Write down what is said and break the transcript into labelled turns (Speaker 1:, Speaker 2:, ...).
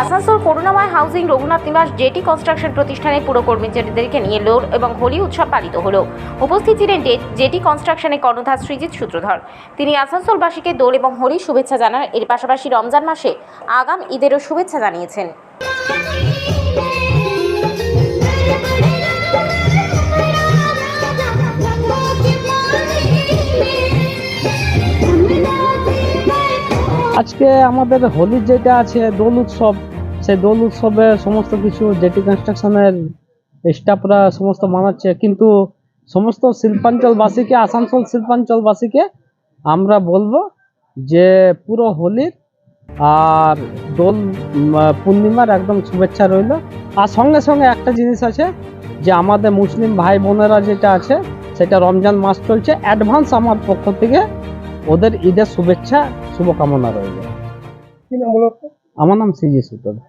Speaker 1: আসানসোল করুণাময় housing Raghunath নিবাস jetty construction প্রতিষ্ঠানের পুরো কর্মচারীদেরকে নিয়ে লোর এবং হোলি উৎসব পালিত হলো। উপস্থিত ছিলেন জেটি কনস্ট্রাকশনের কর্ণধার সৃজিত সূত্রধর। তিনি আসানসোলবাসীকে দোল এবং হোলির শুভেচ্ছা জানান। এর পাশাপাশি রমজান মাসে আগাম ঈদেরও শুভেচ্ছা জানিয়েছেন।
Speaker 2: আজকে আমাদের হোলি যেটা আছে দোল উৎসব, সেই দোল উৎসবে সমস্ত কিছু জেটি কনস্ট্রাকশনের স্টাফরা সমস্ত মানাচ্ছে, কিন্তু সমস্ত শিল্পাঞ্চলবাসীকে, আসানসোল শিল্পাঞ্চলবাসীকে আমরা বলবো যে পুরো হোলির আর দোল পূর্ণিমার একদম শুভেচ্ছা রইল। আর সঙ্গে সঙ্গে একটা জিনিস আছে যে আমাদের মুসলিম ভাই বোনেরা যেটা আছে সেটা রমজান মাস চলছে, অ্যাডভান্স আমার পক্ষ থেকে ওদের ঈদের শুভেচ্ছা শুভকামনা রইল।
Speaker 3: কি নাম বলো?
Speaker 2: আমার নাম সৃজিত সূত্রধর।